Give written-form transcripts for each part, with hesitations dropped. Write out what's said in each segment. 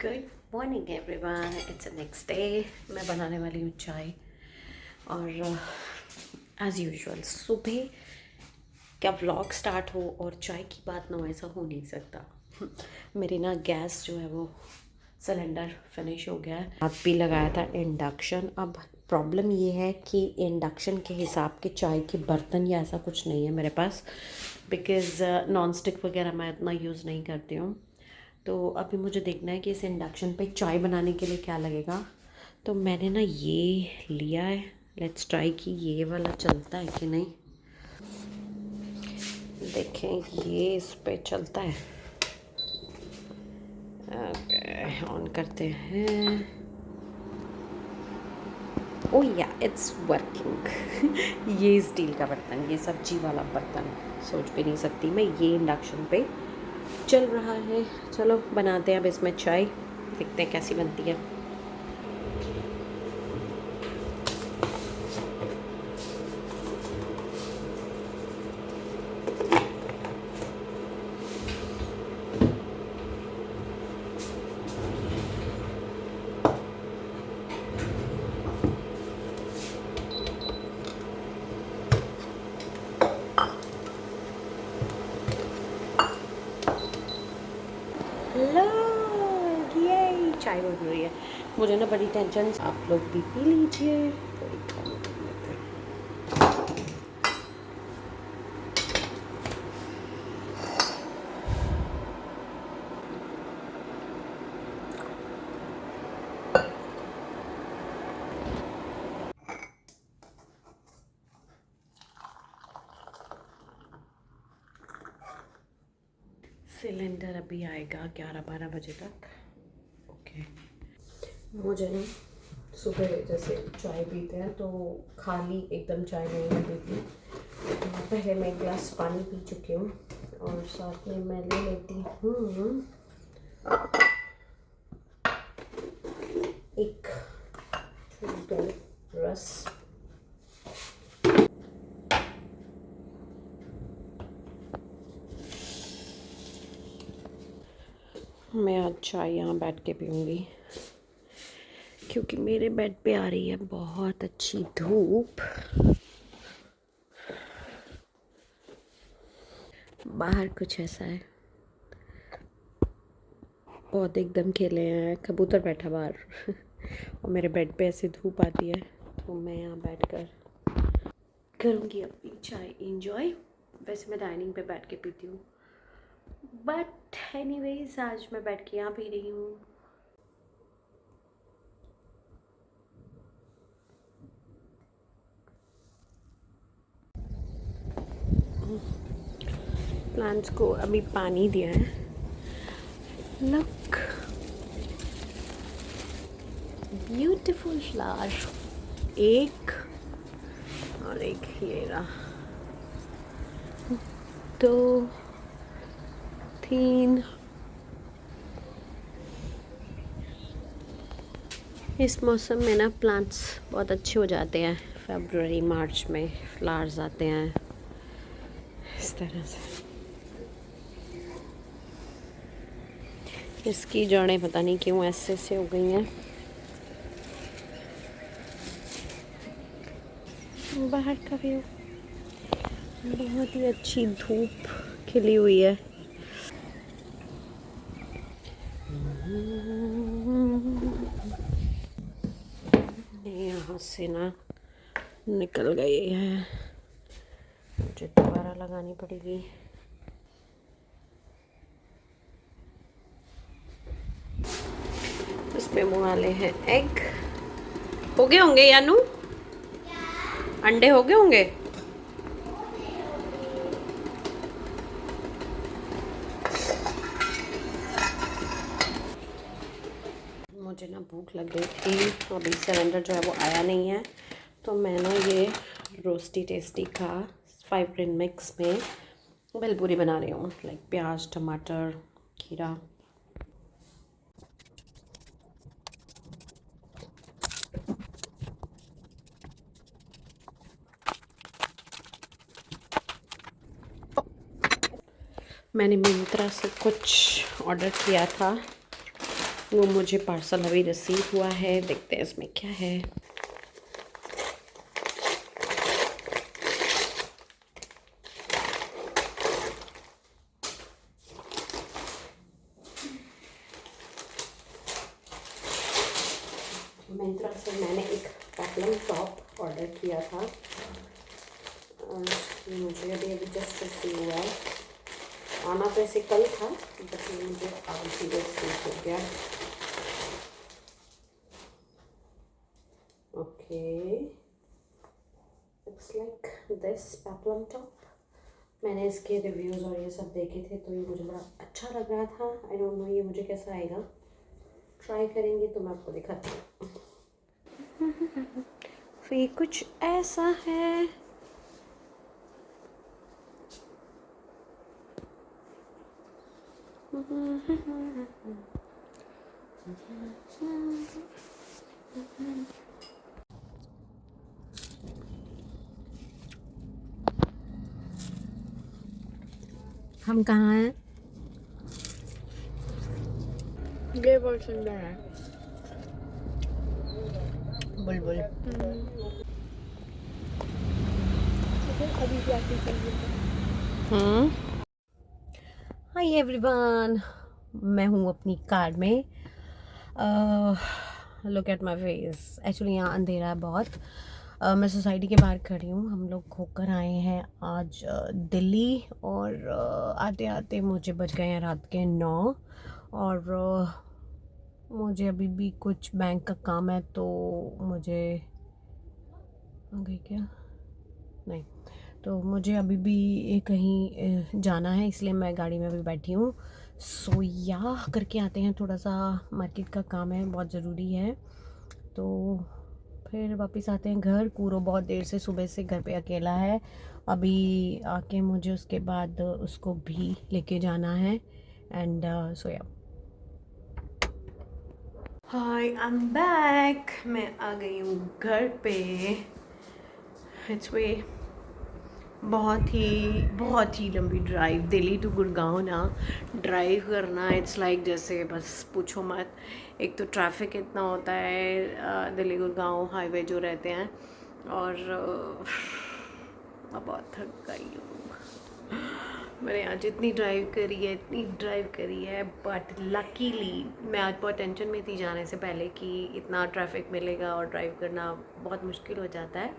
Good morning everyone, it's next day. मैं बनाने वाली हूँ चाय और एज़ यूजुअल सुबह क्या व्लॉग स्टार्ट हो और चाय की बात ना हो, ऐसा हो नहीं सकता। मेरी ना गैस जो है वो सिलेंडर फिनिश हो गया है। हाथ भी लगाया था इंडक्शन। अब प्रॉब्लम ये है कि इंडक्शन के हिसाब के चाय के बर्तन या ऐसा कुछ नहीं है मेरे पास, बिकॉज़ नॉन स्टिक वगैरह मैं इतना यूज़ नहीं करती हूँ। तो अभी मुझे देखना है कि इस इंडक्शन पे चाय बनाने के लिए क्या लगेगा। तो मैंने ना ये लिया है, लेट्स ट्राई कि ये वाला चलता है कि नहीं। देखें ये इस पे चलता है। ओके, ऑन करते हैं। ओ या इट्स वर्किंग। ये स्टील का बर्तन, ये सब्जी वाला बर्तन, सोच भी नहीं सकती मैं ये इंडक्शन पे चल रहा है। चलो बनाते हैं अब इसमें चाय, देखते हैं कैसी बनती है। लोग ये चाय बन रही है। मुझे ना बड़ी टेंशन। आप लोग भी पी लीजिए। थोड़ी कम कर लेते हैं। सिलेंडर अभी आएगा 11-12 बजे तक। ओके, मुझे ना सुबह जैसे चाय पीते हैं तो खाली एकदम चाय नहीं मैं पीती। पहले मैं एक गिलास पानी पी चुकी हूँ और साथ में मैं ले लेती हूँ एक दो रस। मैं आज चाय यहाँ बैठ के पीऊँगी क्योंकि मेरे बेड पे आ रही है बहुत अच्छी धूप। बाहर कुछ ऐसा है, पौधे एकदम खेले हैं, कबूतर बैठा बाहर और मेरे बेड पे ऐसे धूप आती है तो मैं यहाँ बैठकर करूँगी अपनी चाय इंजॉय। वैसे मैं डाइनिंग पे बैठ के पीती हूँ, बट एनीवेज आज मैं बैठ के यहाँ पी रही हूँ। प्लांट्स को अभी पानी दिया है। Look, beautiful flower. एक और एक ये रहा, 2 3। इस मौसम में ना प्लांट्स बहुत अच्छे हो जाते हैं। फरवरी मार्च में फ्लावर्स आते हैं इस तरह से। इसकी जड़ें पता नहीं क्यों ऐसे से हो गई हैं। बाहर का व्यू, बहुत ही अच्छी धूप खिली हुई है। यहाँ से ना निकल गई है, मुझे दोबारा लगानी पड़ेगी। इसमें वो वाले हैं एग। हो गए होंगे यानू? अंडे हो गए होंगे। मुझे ना भूख लग गई थी, अभी सिलेंडर जो है वो आया नहीं है, तो मैंने ये रोस्टी टेस्टी का 5 ग्रेन मिक्स में भेलपूरी बना रही हूँ। लाइक प्याज, टमाटर, खीरा। मैंने मिंत्रा से कुछ ऑर्डर किया था वो मुझे पार्सल अभी रिसीव हुआ है, देखते हैं इसमें क्या है। मिंत्रा से मैंने एक पेप्लम टॉप ऑर्डर किया था और ये मुझे अभी जस्ट रिसीव हुआ है। आना तो ऐसे कल था बट ये मुझे आज ही रिसीव हो गया। Okay, it's like this peplum top. मैंने इसके रिव्यूज़ और ये सब देखे थे तो ये मुझे बड़ा अच्छा लग रहा था। आई डोंट नो ये मुझे कैसा आएगा, ट्राई करेंगे तो मैं आपको दिखाती हूँ। फिर कुछ ऐसा है। हम कहाँ हैं? ये बहुत सुंदर है। बुलबुल। अभी जाके चाहिए। हाय एवरीवन, मैं हूँ अपनी कार में। Look at my face. Actually यहाँ अंधेरा है बहुत। मैं सोसाइटी के बाहर खड़ी हूँ। हम लोग होकर आए हैं आज दिल्ली और आते आते मुझे बज गए हैं रात के 9 और मुझे अभी भी कुछ बैंक का काम है तो मुझे आ गई क्या नहीं, तो मुझे अभी भी कहीं जाना है इसलिए मैं गाड़ी में अभी बैठी हूँ। सो या करके आते हैं, थोड़ा सा मार्केट का काम है, बहुत ज़रूरी है। तो फिर वापस आते हैं घर। कूरो बहुत देर से सुबह से घर पे अकेला है। अभी आके मुझे उसके बाद उसको भी लेके जाना है एंड सो या। हाय, आई एम बैक। मैं आ गई हूँ घर पे। इट्स वे बहुत ही लंबी ड्राइव, दिल्ली टू गुड़गांव ना ड्राइव करना। इट्स लाइक जैसे बस पूछो मत। एक तो ट्रैफिक इतना होता है दिल्ली गुड़गांव हाईवे जो रहते हैं और मैं बहुत थक गई हूँ। मैंने आज इतनी ड्राइव करी है बट लकीली मैं आज बहुत टेंशन में थी जाने से पहले कि इतना ट्रैफिक मिलेगा और ड्राइव करना बहुत मुश्किल हो जाता है।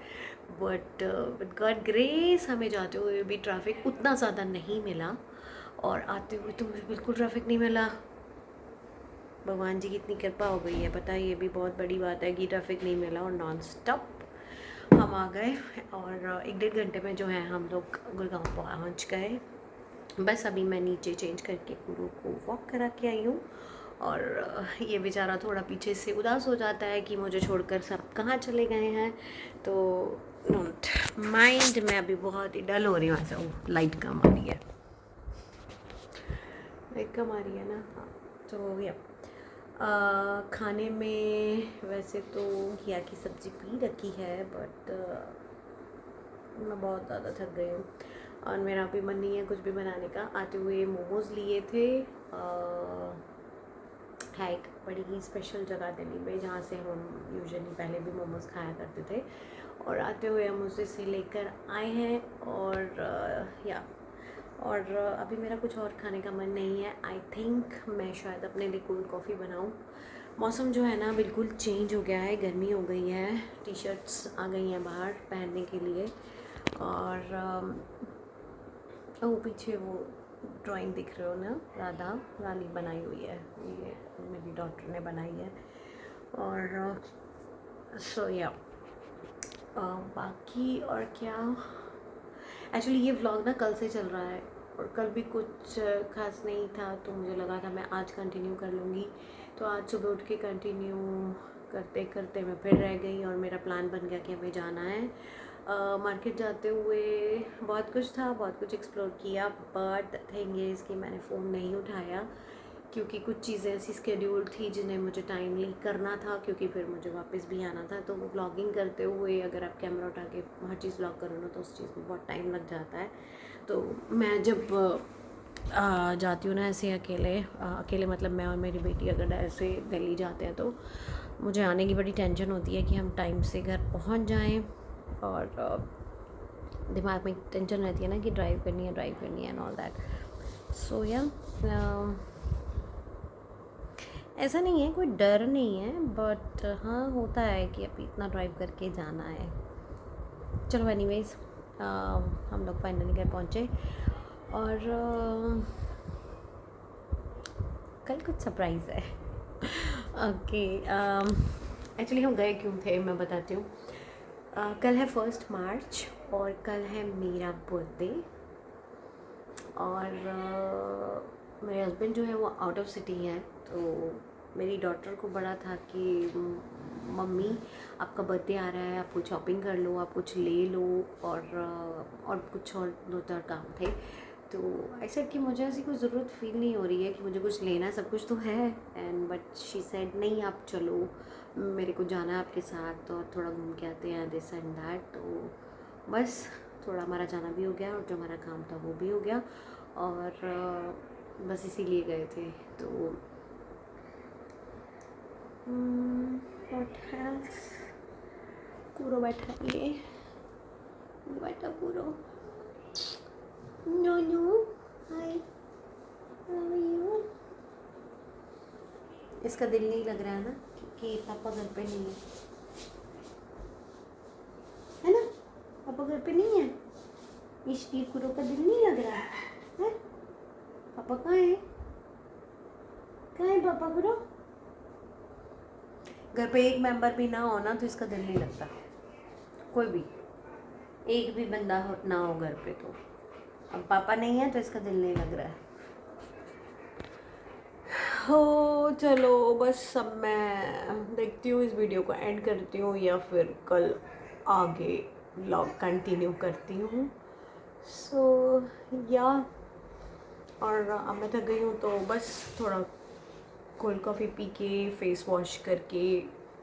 बट विद गॉड ग्रेस हमें जाते हुए भी ट्रैफिक उतना ज़्यादा नहीं मिला और आते हुए तो मुझे बिल्कुल ट्रैफिक नहीं मिला। भगवान जी की इतनी कृपा हो गई है, पता है ये भी बहुत बड़ी बात है कि ट्रैफिक नहीं मिला और नॉन स्टॉप हम आ गए और 1-1.5 घंटे में जो है हम लोग गुड़गांव पहुंच गए। बस अभी मैं नीचे चेंज करके गुरु को वॉक करा के आई हूँ और ये बेचारा थोड़ा पीछे से उदास हो जाता है कि मुझे छोड़कर सब कहाँ चले गए हैं, तो डोंट माइंड। मैं अभी बहुत ही डल हो रही हूँ ऐसा। लाइट कम आ रही है, लाइट कम आ रही है ना। हाँ, तो या खाने में वैसे तो घिया की सब्ज़ी भी रखी है बट मैं बहुत ज़्यादा थक गई हूँ और मेरा भी मन नहीं है कुछ भी बनाने का। आते हुए मोमोज़ लिए थे। है एक बड़ी ही स्पेशल जगह दिल्ली में जहाँ से हम यूजुअली पहले भी मोमोज़ खाया करते थे और आते हुए हम उसे से लेकर आए हैं और या और अभी मेरा कुछ और खाने का मन नहीं है। आई थिंक मैं शायद अपने लिए कोल्ड कॉफ़ी बनाऊँ। मौसम जो है ना बिल्कुल चेंज हो गया है, गर्मी हो गई है, टी शर्ट्स आ गई हैं बाहर पहनने के लिए और वो पीछे वो ड्राइंग दिख रहे हो ना, राधा रानी बनाई हुई है, ये मेरी डॉटर ने बनाई है और सो या बाकी और क्या। एक्चुअली ये व्लॉग ना कल से चल रहा है और कल भी कुछ खास नहीं था तो मुझे लगा था मैं आज कंटिन्यू कर लूँगी, तो आज सुबह उठ के कंटिन्यू करते करते मैं फिर रह गई और मेरा प्लान बन गया कि हमें जाना है मार्केट। जाते हुए बहुत कुछ था, बहुत कुछ एक्सप्लोर किया बट थिंग ये इसकी मैंने फ़ोन नहीं उठाया क्योंकि कुछ चीज़ें ऐसी स्केड्यूल थी जिन्हें मुझे टाइमली करना था क्योंकि फिर मुझे वापस भी आना था। तो व्लॉगिंग करते हुए अगर आप कैमरा उठा के हर चीज़ व्लॉग करो ना तो उस चीज़ में बहुत टाइम लग जाता है। तो मैं जब जाती हूँ ना ऐसे अकेले अकेले मतलब मैं और मेरी बेटी अगर ऐसे दिल्ली जाते हैं तो मुझे आने की बड़ी टेंशन होती है कि हम टाइम से घर पहुँच जाएं, और दिमाग में टेंशन रहती है ना कि ड्राइव करनी है एंड ऑल दैट। सो या ऐसा नहीं है, कोई डर नहीं है, बट हाँ होता है कि अभी इतना ड्राइव करके जाना है। चलो एनीवेज, हम लोग फाइनली घर पहुँचे और कल कुछ सरप्राइज़ है। ओके, एक्चुअली हम गए क्यों थे मैं बताती हूँ। कल है 1 मार्च और कल है मेरा बर्थडे, और मेरे हस्बैंड जो है वो आउट ऑफ सिटी हैं, तो मेरी डॉटर को बड़ा था कि मम्मी आपका बर्थडे आ रहा है, आप कुछ शॉपिंग कर लो, आप कुछ ले लो, और कुछ और 2-4 काम थे। तो ऐसा कि मुझे ऐसी कोई ज़रूरत फील नहीं हो रही है कि मुझे कुछ लेना है, सब कुछ तो है, एंड बट शी सेड नहीं आप चलो, मेरे को जाना है आपके साथ और थोड़ा घूम के आते हैं दिस एंड दैट। तो बस थोड़ा हमारा जाना भी हो गया और जो हमारा काम था वो भी हो गया, और बस इसीलिए गए थे। तो व्हाट एल्स, कूरो बैठा, ये बैठा कूरो, no no, hi how are you. इसका दिल नहीं लग रहा है ना कि पापा घर पे नहीं है ना, पापा घर पे नहीं है, ये कूरो का दिल नहीं लग रहा है? पापा कहाँ है, कहाँ है पापा कूरो? घर पे एक मेंबर भी ना हो ना तो इसका दिल नहीं लगता, कोई भी एक भी बंदा ना हो घर पे तो। अब पापा नहीं है तो इसका दिल नहीं लग रहा है। हो चलो बस अब मैं देखती हूँ, इस वीडियो को एंड करती हूँ या फिर कल आगे व्लॉग कंटिन्यू करती हूँ। सो या, और अब मैं थक गई हूँ तो बस थोड़ा कोल्ड कॉफ़ी पी के फेस वॉश करके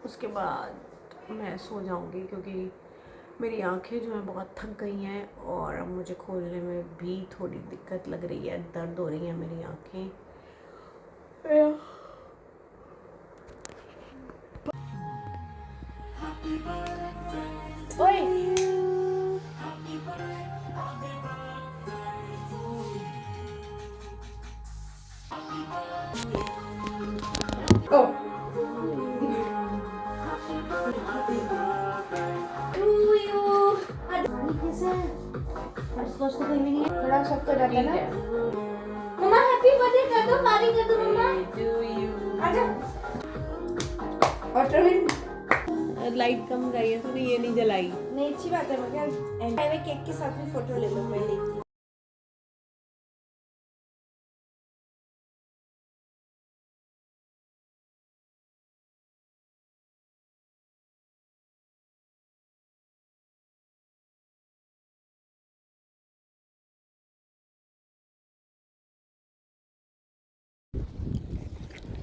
उसके बाद मैं सो जाऊँगी, क्योंकि मेरी आंखें जो हैं बहुत थक गई हैं और अब मुझे खोलने में भी थोड़ी दिक्कत लग रही है, दर्द हो रही हैं मेरी आंखें। ओए ओ बड़ा शौक कर रहा था ना। मम्मा हैप्पी बर्थडे कर दो, पारी कर दो मम्मा। आजा। और प्रवीण, लाइट कम गई है, तूने ये नहीं जलाई। नहीं अच्छी बात है, मगर एंड में केक के साथ में फोटो ले लो पहले।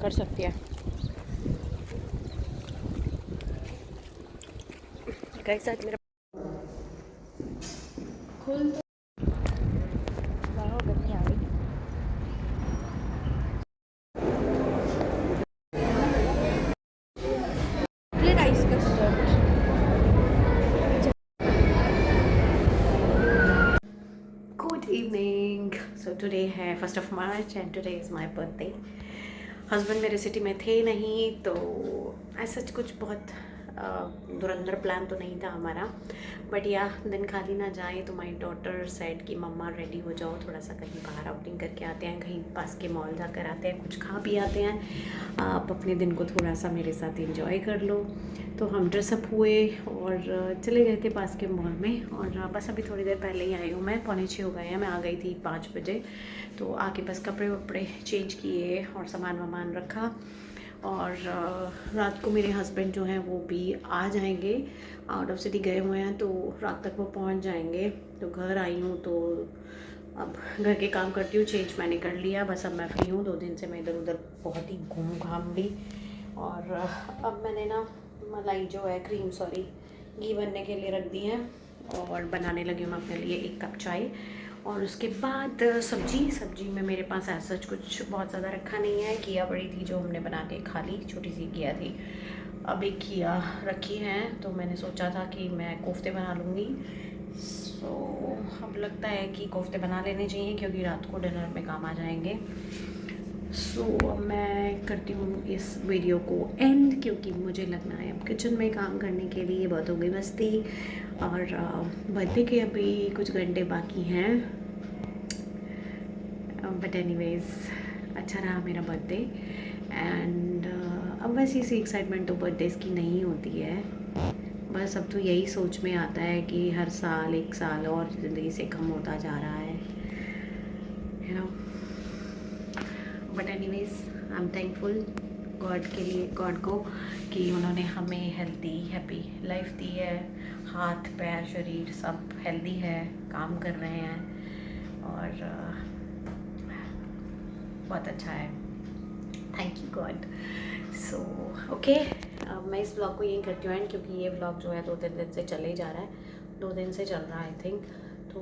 कर सकती है गाइस, आज मेरा खुल वाह गर्मी आ गई। Chocolate ice custard. Good evening. So today है 1 March and today is my birthday. Husband मेरे सिटी में थे नहीं, तो ऐसा कुछ बहुत धुरंधर प्लान तो नहीं था हमारा, बट या दिन खाली ना जाए तो माय डॉटर सेड कि मम्मा रेडी हो जाओ, थोड़ा सा कहीं बाहर आउटिंग करके आते हैं, कहीं पास के मॉल जाकर आते हैं, कुछ खा पी आते हैं, आप अपने दिन को थोड़ा सा मेरे साथ एंजॉय कर लो। तो हम ड्रेसअप हुए और चले गए थे पास के मॉल में, और बस अभी थोड़ी देर पहले ही आई हूँ मैं, 5:45 हो गए हैं, मैं आ गई थी 5 बजे। तो आके बस कपड़े वपड़े चेंज किए और सामान वामान रखा, और रात को मेरे हस्बैंड जो हैं वो भी आ जाएंगे, आउट ऑफ सिटी गए हुए हैं, तो रात तक वो पहुंच जाएंगे। तो घर आई हूँ तो अब घर के काम करती हूँ, चेंज मैंने कर लिया, बस अब मैं फ्री हूँ। 2 दिन से मैं इधर उधर बहुत ही घूम घाम ली, और अब मैंने ना मलाई जो है घी बनने के लिए रख दी है, और बनाने लगी हूँ मैं अपने लिए 1 कप चाय, और उसके बाद सब्जी में मेरे पास ऐसा कुछ बहुत ज़्यादा रखा नहीं है। घिया पड़ी थी जो हमने बना के खा ली, छोटी सी घिया थी। अब एक घिया रखी है तो मैंने सोचा था कि मैं कोफ्ते बना लूँगी। सो अब लगता है कि कोफ्ते बना लेने चाहिए क्योंकि रात को डिनर में काम आ जाएंगे। सो अब मैं करती हूँ इस वीडियो को एंड, क्योंकि मुझे लगना है अब किचन में काम करने के लिए बहुत हो गई मस्ती। और बर्थडे के अभी कुछ घंटे बाकी हैं, बट एनीवेज़ अच्छा रहा मेरा बर्थडे। एंड अब बस इसी एक्साइटमेंट तो बर्थडेज़ की नहीं होती है, बस अब तो यही सोच में आता है कि हर साल एक साल और ज़िंदगी से कम होता जा रहा है, you know. But anyways I am thankful God के लिए, गॉड को, कि उन्होंने हमें हेल्दी हैप्पी लाइफ दी है। हाथ पैर शरीर सब हेल्दी है, काम कर रहे हैं और बहुत अच्छा है। Thank you God. So okay, अब मैं इस ब्लॉग को यहीं करती हूँ एंड, क्योंकि ये ब्लॉग जो है 2-3 दिन से चले जा रहा है, 2 दिन से चल रहा है आई थिंक। तो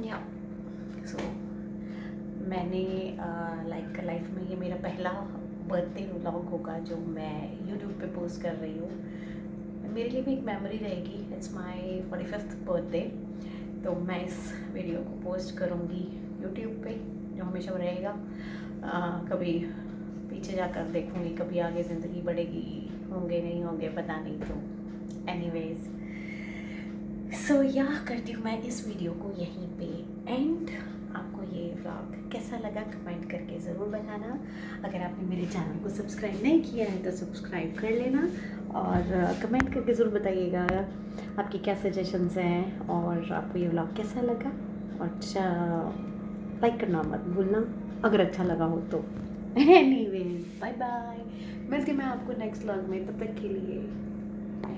या सो मैंने लाइफ में ये मेरा पहला बर्थडे व्लॉग होगा जो मैं यूट्यूब पे पोस्ट कर रही हूँ। मेरे लिए भी एक मेमोरी रहेगी। इट्स माय 45th बर्थडे, तो मैं इस वीडियो को पोस्ट करूँगी यूट्यूब पे, जो हमेशा रहेगा। कभी पीछे जाकर देखूँगी, कभी आगे ज़िंदगी बढ़ेगी, होंगे नहीं होंगे पता नहीं। तो एनीवेज़ सो या करती हूँ मैं इस वीडियो को यहीं पे एंड। आपको ये व्लॉग कैसा लगा कमेंट करके ज़रूर बताना। अगर आपने मेरे चैनल को सब्सक्राइब नहीं किया है तो सब्सक्राइब कर लेना और कमेंट करके ज़रूर बताइएगा आपकी क्या सजेशंस हैं और आपको ये व्लॉग कैसा लगा। और लाइक करना मत भूलना अगर अच्छा लगा हो तो। एनीवेज बाय बाय, मिलती मैं आपको नेक्स्ट व्लॉग में, तब तक के लिए बाय।